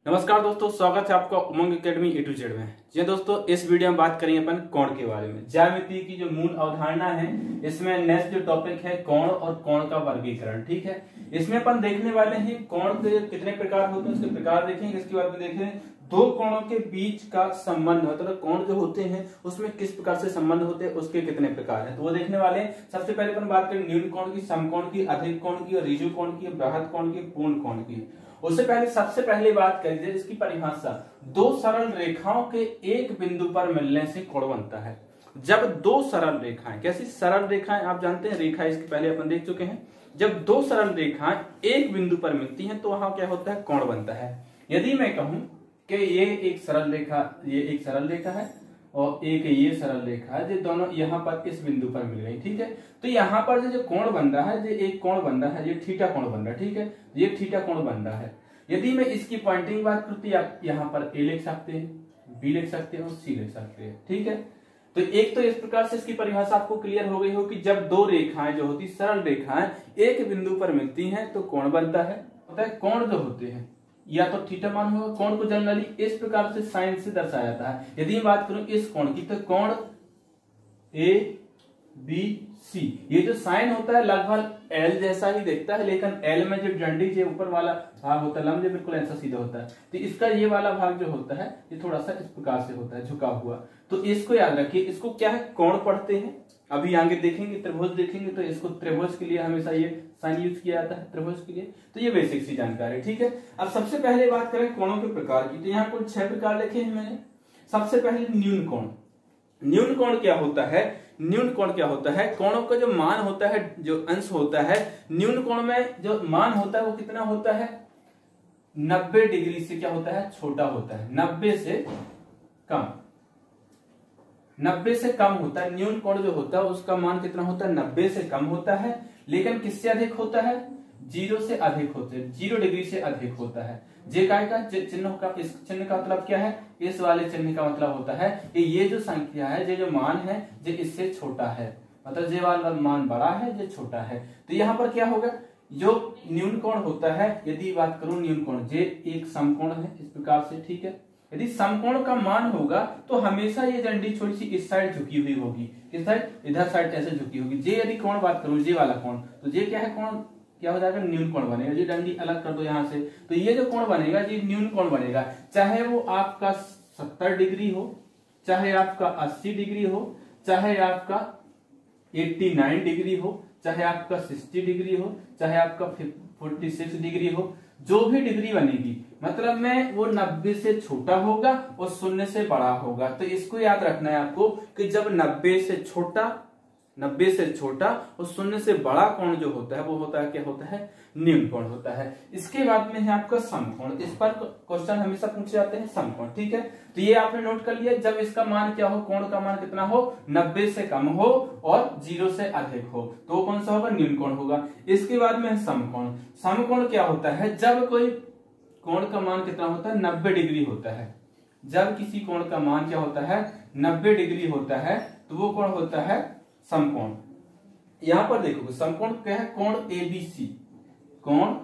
नमस्कार दोस्तों, स्वागत है आपका उमंग अकेडमी A to Z में। जी दोस्तों, इस वीडियो में बात करेंगे अपन कोण के बारे में। ज्यामिति की जो मूल अवधारणा है, इसमें नेक्स्ट जो टॉपिक है कोण और कोण का वर्गीकरण। ठीक है, इसमें अपन देखने वाले हैं कोण के कितने प्रकार होते हैं, उसके प्रकार देखेंगे। इसके बाद में देखेंगे दो कोणों के बीच का संबंध, मतलब कोण जो होते हैं उसमें किस प्रकार से संबंध होते हैं, उसके कितने प्रकार हैं, तो वो देखने वाले हैं। सबसे पहले अपन बात करें न्यून कोण की, समकोण की, अधिक कोण की, ऋजु कोण की, बृहद कोण की, पूर्ण कोण की। उससे पहले सबसे पहले बात करिए इसकी परिभाषा। दो सरल रेखाओं के एक बिंदु पर मिलने से कोण बनता है। जब दो सरल रेखाएं, कैसी सरल रेखाएं आप जानते हैं, रेखा इसके पहले अपन देख चुके हैं। जब दो सरल रेखाएं एक बिंदु पर मिलती हैं तो वहां क्या होता है, कोण बनता है। यदि मैं कहूं कि ये एक सरल रेखा, ये एक सरल रेखा है और एक ये सरल रेखा है, जो दोनों यहाँ पर इस बिंदु पर मिल गई। ठीक है, तो यहाँ पर जो कोण बन रहा है, जो एक कोण बन रहा है, ये थीटा कोण बन रहा है। ठीक है, ये थीटा कोण बन रहा है। यदि मैं इसकी पॉइंटिंग की बात करूं तो आप यहाँ पर ए लिख सकते हैं, बी लिख सकते हैं और सी लिख सकते हैं। ठीक है, तो एक तो इस प्रकार से इसकी परिभाषा आपको क्लियर हो गई हो कि जब दो रेखाएं जो होती, सरल रेखाएं एक बिंदु पर मिलती हैं तो कोण बनता है। होता है कोण जो होते हैं या तो थीटा मान होगा। कोण को जनरली इस प्रकार से साइन से दर्शाया जाता है। यदि मैं बात करूं इस कोण की, तो कोण ए बी सी, ये जो साइन होता है लगभग एल जैसा ही दिखता है, लेकिन एल में जो डंडी जो ऊपर वाला भाग होता है, लंब जो बिल्कुल ऐसा सीधा होता है, तो इसका ये वाला भाग जो होता है ये थोड़ा सा इस प्रकार से होता है, झुका हुआ। तो इसको याद रखिए, इसको क्या है, कोण पढ़ते हैं। अभी आगे देखेंगे त्रिभुज देखेंगे तो इसको त्रिभुज के लिए हमेशा ये साइन यूज किया जाता है, त्रिभुज के लिए। तो ये बेसिक सी जानकारी। ठीक है, अब सबसे पहले बात करें कोणों के प्रकार की, तो यहाँ कुल 6 प्रकार लिखे हैं मैंने। सबसे पहले न्यून कोण। न्यून कोण क्या होता है? न्यून कोण क्या होता है? कोणों का जो मान होता है, जो अंश होता है, न्यून कोण में जो मान होता है वो कितना होता है, 90 डिग्री से क्या होता है, छोटा होता है। 90 से कम, 90 से कम होता है। न्यून कोण जो होता है उसका मान कितना होता है, 90 से कम होता है। लेकिन किससे अधिक होता है, 0 से अधिक होते हैं, 0 डिग्री से अधिक होता है। जे काय का चिन्ह का, इस चिन्ह का मतलब क्या है, इस वाले चिन्ह का मतलब होता है कि ये जो संख्या है, ये जो मान है, ये इससे छोटा है, मतलब ये वाला मान बड़ा है, ये छोटा है। तो यहाँ पर क्या होगा, जो न्यून कोण होता है, यदि बात करूं न्यून कोण, ये एक समकोण है इस प्रकार से। ठीक है, यदि समकोण का मान होगा तो हमेशा ये डंडी थोड़ी सी इस साइड झुकी हुई होगी। किस साइड, इधर साइड ऐसे झुकी होगी। जे यदि कोण बात करूं, जे वाला कोण, तो ये क्या है, कोण क्या हो जाएगा, न्यून कोण बनेगा। ये डंडी अलग कर दो यहाँ से, तो ये जो कोण बनेगा ये न्यून कोण बनेगा। चाहे वो आपका 70 डिग्री हो, चाहे आपका 80 डिग्री हो, चाहे आपका 89 डिग्री हो, चाहे आपका 60 डिग्री हो, चाहे आपका 46 डिग्री हो, जो भी डिग्री बनेगी मतलब में वो 90 से छोटा होगा और 0 से बड़ा होगा। तो इसको याद रखना है आपको कि जब 90 से छोटा और 0 से बड़ा कोण जो होता है वो होता है, क्या होता है, न्यून कोण होता है। इसके बाद में है आपका समकोण। इस पर क्वेश्चन हमेशा पूछे जाते हैं, समकोण। ठीक है, तो ये आपने नोट कर लिया, जब इसका मान क्या हो, कोण का मान कितना हो, 90 से कम हो और 0 से अधिक हो, तो कौन सा होगा, न्यून कोण होगा। इसके बाद में है समकोण। समकोण क्या होता है, जब कोई कोण का मान कितना होता है, 90 डिग्री होता है। जब किसी कोण का मान क्या होता है, 90 डिग्री होता है, तो वो कोण होता है समकोण। यहां पर देखो समकोण क्या है, कोण एबीसी, कोण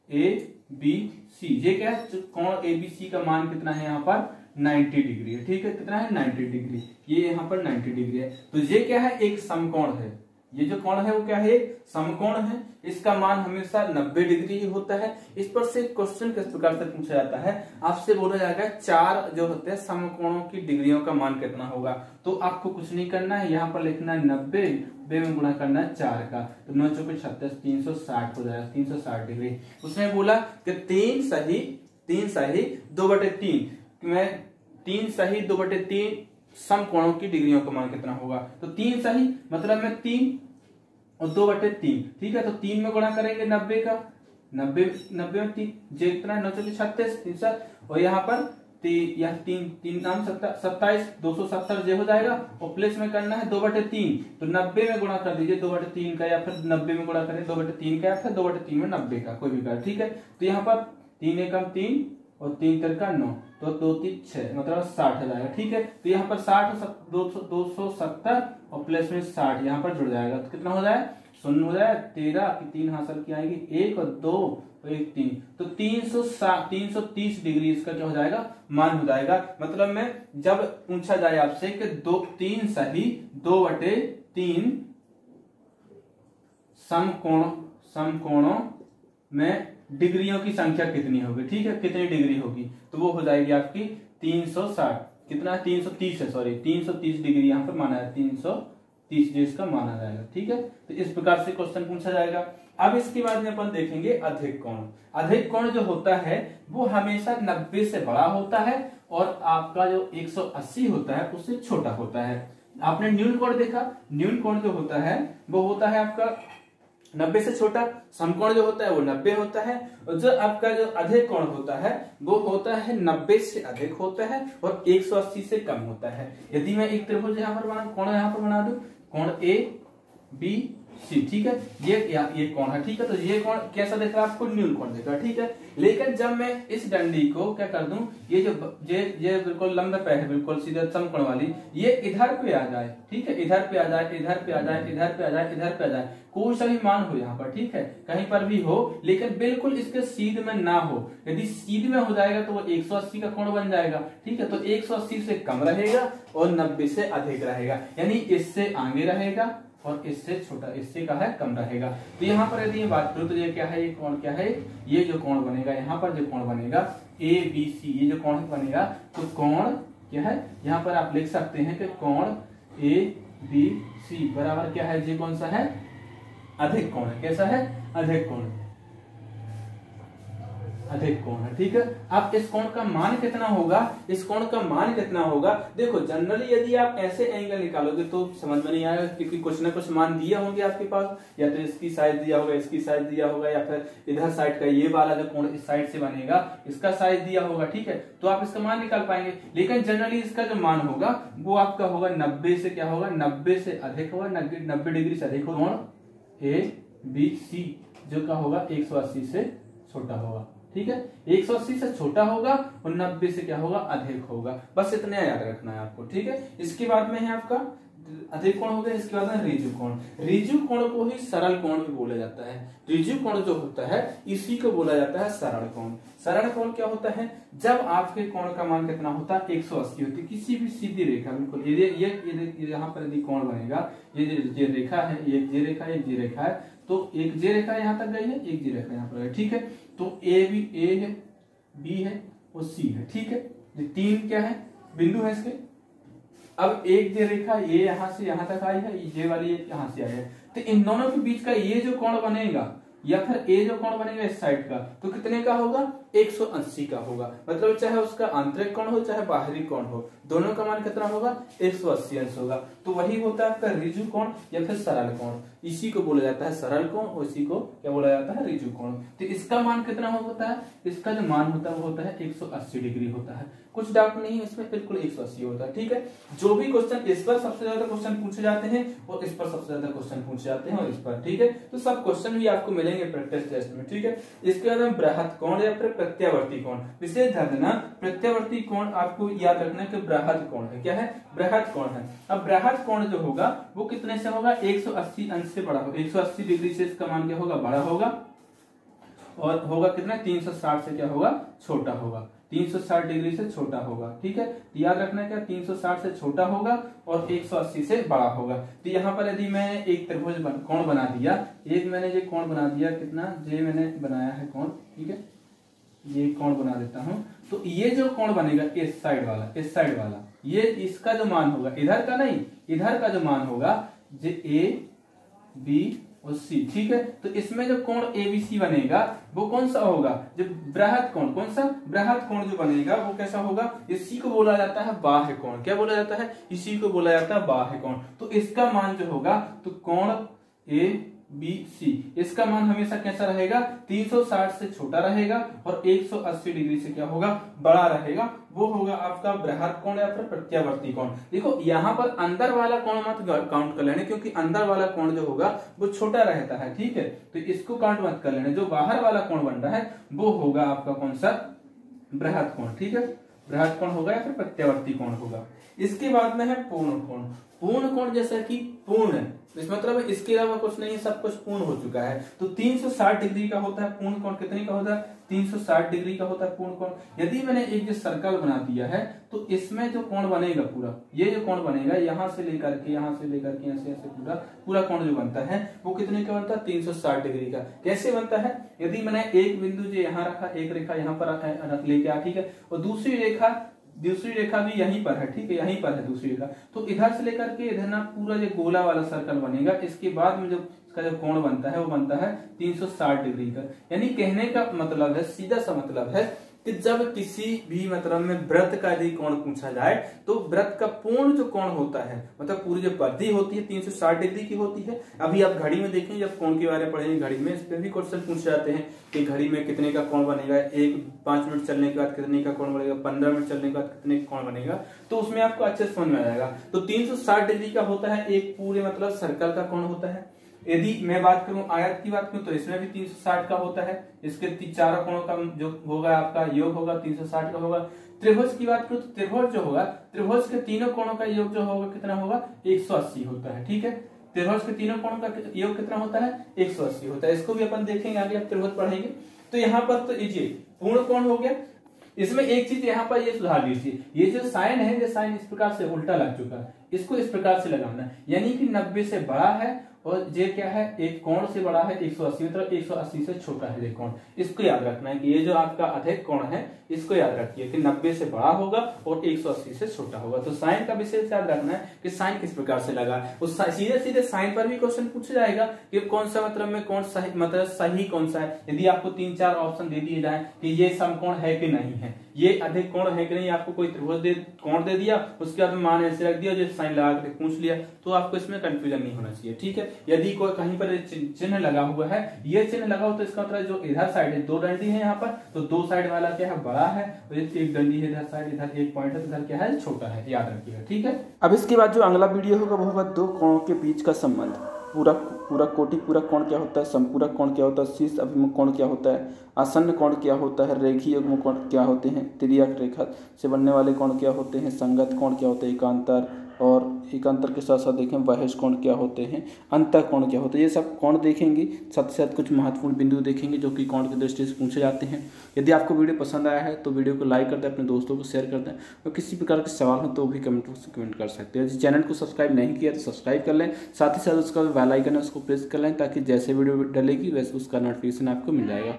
एबीसी, ये क्या है, कोण एबीसी का मान कितना है, यहाँ पर 90 डिग्री है। ठीक है, कितना है, 90 डिग्री, ये यहाँ पर 90 डिग्री है। तो ये क्या है, एक समकोण है। ये जो कोण है वो क्या है, एक समकोण है। इसका मान हमेशा 90 डिग्री ही होता है। इस पर से क्वेश्चन किस प्रकार से पूछा जाता है, आपसे बोला जाएगा 4 जो होते हैं समकोणों की डिग्रियों का मान कितना होगा। तो आपको कुछ नहीं करना है, यहाँ पर लिखना है 90 में गुणा करना है 4 का, तो 9 चौके 36, 360 हो जाएगा, 360 डिग्री। उसने बोला कि 3 सही 2/3 में 3 सही 2/3 समकोणों की डिग्रियों का मान कितना होगा। तो 3 सही मतलब में 3 और 2/3। ठीक है, तो 3 में गुणा करेंगे 90 का, 90 में 3 जे कितना है, 9 चौके 36, 360, और यहाँ पर 3 नाम 27, 270 जे हो जाएगा, और प्लस में करना है 2/3, तो 90 में गुणा कर दीजिए 2/3 का, या फिर 90 में गुणा करें 2/3 का, या फिर 2/3 में 90 का, कोई भी कर। ठीक है, तो यहाँ पर 3 एकम 3 और 3 तिरका 9, तो 2 3 6 मतलब 60 हो जाएगा। ठीक है, तो यहाँ पर 60 270 और प्लस में 60 यहाँ पर जुड़ जाएगा, तो कितना हो जाएगा, शून्य हो जाए 13 की 3 हासिल की आएगी 1 और 2 और 1 3, तो 330 डिग्री इसका क्या हो जाएगा मान हो जाएगा। मतलब में जब पूछा जाए आपसे कि 3 सही 2/3 समकोणों में डिग्रियों की संख्या कितनी होगी, ठीक है, कितनी डिग्री होगी, तो वो हो जाएगी आपकी 360, कितना 330 है, सॉरी 330 डिग्री यहाँ पर माना है, 330 जो इसका माना जाएगा, ठीक है। तो इस प्रकार से क्वेश्चन पूछा जाएगा। अब इसके बाद में अपन देखेंगे अधिक कोण। अधिक कोण जो होता है वो हमेशा 90 से बड़ा होता है और आपका जो 180 होता है उससे छोटा होता है। आपने न्यून कोण देखा, न्यून कोण जो होता है वो होता है आपका 90 से छोटा, समकोण जो होता है वो 90 होता है, और जो आपका जो अधिक कोण होता है वो होता है 90 से अधिक होता है और 180 से कम होता है। यदि मैं एक त्रिभुज यहाँ पर बना दूं, कोण ए बी सी, ठीक है, ये कोण है, ठीक है, तो ये कोण कैसा दिख रहा है आपको, न्यून कोण दिख रहा है, ठीक है। लेकिन जब मैं इस डंडी को क्या कर दूं, ये बिल्कुल लंब पे है, बिल्कुल सीधा समकोण वाली, ये इधर पे आ जाए, ठीक है, इधर पे आ जाए, इधर पे आ जाए, इधर पे आ जाए, इधर पे आ जाए, कोई सा भी मान हो यहाँ पर, ठीक है, कहीं पर भी हो, लेकिन बिल्कुल इसके सीध में ना हो। यदि सीध में हो जाएगा तो वो 180 का कोण बन जाएगा, ठीक है, तो 180 से कम रहेगा और 90 से अधिक रहेगा, यानी इससे आगे रहेगा और इससे छोटा, इससे का है कम रहेगा। तो यहाँ पर यदि ये बात करूं तो ये क्या है, ये कोण क्या है, ये जो कोण बनेगा यहाँ पर, जो कोण बनेगा ए बी सी, ये जो कोण बनेगा, तो कोण क्या है, यहाँ पर आप लिख सकते हैं कि कोण ए बी सी बराबर क्या है, ये कौन सा है, अधिक कोण है। कैसा है, अधिक कोण, अधिक कोण है, ठीक है। अब इस कोण का मान कितना होगा, इस कोण का मान कितना होगा, देखो जनरली यदि आप ऐसे एंगल निकालोगे तो समझ में नहीं आएगा, क्योंकि कुछ ना कुछ मान दिया होंगे आपके पास, या तो इसकी साइज दिया होगा, इसकी साइज दिया होगा, या फिर इधर साइड का ये वाला जो कोण इस साइड से बनेगा इसका साइज दिया होगा, ठीक है, तो आप इसका मान निकाल पाएंगे। लेकिन जनरली इसका जो मान होगा वो आपका होगा 90 से क्या होगा, 90 से अधिक होगा, 90 डिग्री से अधिक होगा, ए बी सी जो का होगा 180 से छोटा होगा, ठीक है, 180 से छोटा होगा और 90 से क्या होगा, अधिक होगा। बस इतना याद रखना है आपको, ठीक है। इसके बाद में है आपका अधिक कोण हो गया, इसके बाद में ऋजु कोण। ऋजु कोण को ही सरल कोण भी बोला जाता है। ऋजु कोण जो होता है इसी को बोला जाता है सरल कोण। सरल कोण क्या होता है, जब आपके कोण का मान कितना होता है, 180 होती है, किसी भी सीधी रेखा, बिल्कुल ये यहाँ पर यदि कोण बनेगा, ये रेखा है, एक ये रेखा है, एक ये रेखा है, तो एक जे रेखा यहाँ तक गई है, एक जे रेखा यहाँ पर है, ठीक है, तो ए है, बी है और सी है, ठीक है, ये 3 क्या है बिंदु है इसके। अब एक जे रेखा ये यहां से यहां तक आई है, ये वाली यहां से आई है, तो इन दोनों के बीच का ये जो कोण बनेगा या फिर ये जो कोण बनेगा इस साइड का, तो कितने का होगा, 180 का होगा। मतलब चाहे उसका आंतरिक कोण हो चाहे बाहरी कोण हो, दोनों का मान कितना होगा, 180 अंश होगा। तो वही होता है आपका ऋजु कोण या फिर सरल कोण। इसी को बोला जाता है सरल कोण और इसी को क्या बोला जाता है, ऋजु कोण। तो इसका मान कितना होता है, इसका जो मान होता है वो होता है 180 डिग्री होता है। कुछ डाउट नहीं है इसमें, बिल्कुल 180 होता है, ठीक है। जो भी क्वेश्चन इस पर सबसे ज्यादा क्वेश्चन पूछे जाते हैं और इस पर सबसे ज्यादा क्वेश्चन पूछे जाते हैं और इस पर, ठीक है, तो सब क्वेश्चन भी आपको मिलेंगे प्रैक्टिस टेस्ट में, ठीक है। इसके बाद में बृहत कोण या फिर प्रत्यावर्ती कोण। विशेष ध्यान देना, प्रत्यावर्ती कोण आपको याद रखना कि बृहत कोण है, क्या है, बृहत कोण है। अब बृहत कोण जो होगा वो कितने से होगा, 180 अंश से बड़ा होगा, 180 डिग्री से इसका मान क्या होगा, बड़ा होगा, और होगा कितना, 360 से क्या होगा, छोटा होगा, 360 डिग्री से छोटा होगा, ठीक है। याद रखना क्या, 360 से छोटा होगा और 180 से बड़ा होगा। तो यहाँ पर यदि मैं एक त्रिभुज कोण बना दिया, एक मैंने ये कोण बना दिया, कितना जे मैंने बनाया है कोण, ठीक है, ये कोण बना देता हूं, तो ये जो कोण बनेगा इस साइड वाला, ये इसका जो मान होगा, इधर का नहीं, इधर का जो मान होगा, जे ए बी और सी, ठीक है। तो इसमें जो कोण एबीसी बनेगा वो कौन सा होगा, जो बृहत कोण, कौन सा, बृहत कोण जो बनेगा वो कैसा होगा, इसी को बोला जाता है बाह्य कोण। क्या बोला जाता है, इसी को बोला जाता है बाह्य कोण। तो इसका मान जो होगा, तो कोण ए बी सी, इसका मान हमेशा कैसा रहेगा, 360 से छोटा रहेगा और 180 डिग्री से क्या होगा, बड़ा रहेगा, वो होगा आपका बृहत कोण या फिर प्रत्यावर्ती कोण। देखो यहाँ पर अंदर वाला कोण मत काउंट कर लेने, क्योंकि अंदर वाला कोण जो होगा वो छोटा रहता है, ठीक है, तो इसको काउंट मत कर लेने। जो बाहर वाला कोण बन रहा है वो होगा आपका कौन सा, बृहत कोण, ठीक है। बृहद कोण होगा या फिर प्रत्यावर्ती कोण होगा। इसके बाद में है पूर्ण कोण। पूर्ण कोण जैसा कि पूर्ण है, इस मतलब इसके अलावा कुछ नहीं, सब कुछ पूर्ण हो चुका है। तो 360 डिग्री का होता है पूर्ण कोण। कितने का होता है? 360 डिग्री का होता है पूर्ण कोण। यदि मैंने एक जो सर्कल बना दिया है तो इसमें जो कोण बनेगा पूरा, ये जो कोण बनेगा यहां से लेकर के यहां से लेकर के ऐसे ऐसे पूरा पूरा कोण जो बनता है वो कितने का बनता है? 360 डिग्री का। कैसे बनता है? यदि मैंने एक बिंदु जो यहाँ रखा, एक रेखा यहाँ पर रख लेके आ, ठीक है, और दूसरी रेखा भी यहीं पर है, ठीक है, यहीं पर है दूसरी रेखा, तो इधर से लेकर के इधर ना पूरा जो गोला वाला सर्कल बनेगा, इसके बाद में जो इसका जो कोण बनता है वो बनता है 360 डिग्री का। यानी कहने का मतलब है, सीधा सा मतलब है कि जब किसी भी मतलब में वृत्त का यदि कोण पूछा जाए तो वृत्त का पूर्ण जो कोण होता है, मतलब पूरी जो परिधि होती है 360 डिग्री की होती है। अभी आप घड़ी में देखें, जब कोण के बारे में पढ़ेंगे घड़ी में, इस पे भी क्वेश्चन पूछे जाते हैं कि घड़ी में कितने का कोण बनेगा, 5 मिनट चलने के बाद कितने का कोण बनेगा, 15 मिनट चलने के बाद कितने का कोण बनेगा, तो उसमें आपको अच्छे से समझ में आ जाएगा। तो 360 डिग्री का होता है एक पूरे मतलब सर्कल का कोण होता है। यदि मैं बात करूं आयत की बात करूं तो इसमें भी 360 का होता है। इसके चारों कोणों का जो होगा आपका योग होगा 360 का होगा। त्रिभुज की बात करूं तो त्रिभुज जो होगा, त्रिभुज के तीनों कोणों का योग जो होगा कितना होगा? 180 होता है, ठीक है। त्रिभुज के तीनों कोणों का योग कितना होता है? 180 होता है। इसको भी अपन देखेंगे आगे, आप त्रिभुज पढ़ेंगे। तो यहाँ पर तो ये पूर्ण कोण हो गया। इसमें एक चीज यहाँ पर ये सुधार लीजिए, ये जो साइन है, ये साइन इस प्रकार से उल्टा लग चुका है, इसको इस प्रकार से लगाना है, यानी कि 90 से बड़ा है और ये क्या है? एक कोण से बड़ा है 180, मतलब 180 से छोटा है ये कोण। इसको याद रखना है कि ये जो आपका अधिक कोण है इसको याद रखिए कि 90 से बड़ा होगा और 180 से छोटा होगा। तो साइन का विशेष याद रखना है कि साइन किस प्रकार से लगा। सीधे सीधे साइन पर भी क्वेश्चन पूछा जाएगा कि कौन सा मतलब में कौन सही, मतलब सही कौन सा है। यदि आपको 3-4 ऑप्शन दे दिए जाए कि ये समकोण है कि नहीं है, ये अधिक कोण है कि नहीं, आपको कोई त्रिभुज कोण दे दिया, उसके बाद मान ऐसे रख दिया, जो साइन लगा कर पूछ लिया, तो आपको इसमें कंफ्यूजन नहीं होना चाहिए, ठीक है। यदि कोई कहीं पर चिन्ह लगा हुआ है, ये चिन्ह लगा हो तो इसका मतलब जो इधर साइड है, 2 डंडी है यहाँ पर, तो 2 साइड वाला क्या है? बड़ा है, और एक डंडी है इधर साइड, इधर एक पॉइंट है, इधर क्या है? छोटा है, याद रखिएगा, ठीक है। अब इसके बाद जो अगला वीडियो होगा वो होगा 2 कोणों के बीच का संबंध। पूरा कोटिपूरक कोण क्या होता है, संपूरक कोण क्या होता है, शीर्ष अभिमुख कोण क्या होता है, आसन्न कोण क्या होता है, रेखीय युग्म कोण क्या होते हैं, तिर्यक रेखा से बनने वाले कोण क्या होते हैं, संगत कोण क्या होते हैं, एकांतर, और एकांतर के साथ साथ देखें बाह्य कोण क्या होते हैं, अंतः कोण क्या होते हैं, ये सब कोण देखेंगे। साथ ही साथ कुछ महत्वपूर्ण बिंदु देखेंगे जो कि कोण की दृष्टि से पूछे जाते हैं। यदि आपको वीडियो पसंद आया है तो वीडियो को लाइक कर दें, अपने दोस्तों को शेयर कर दें, और किसी प्रकार के सवाल हो तो भी कमेंट बॉक्स में कमेंट कर सकते हैं। यदि चैनल को सब्सक्राइब नहीं किया तो सब्सक्राइब कर लें, साथ ही साथ उसका बेल आइकन है उसको प्रेस कर लें, ताकि जैसे वीडियो डलेगी वैसे उसका नोटिफिकेशन आपको मिल जाएगा।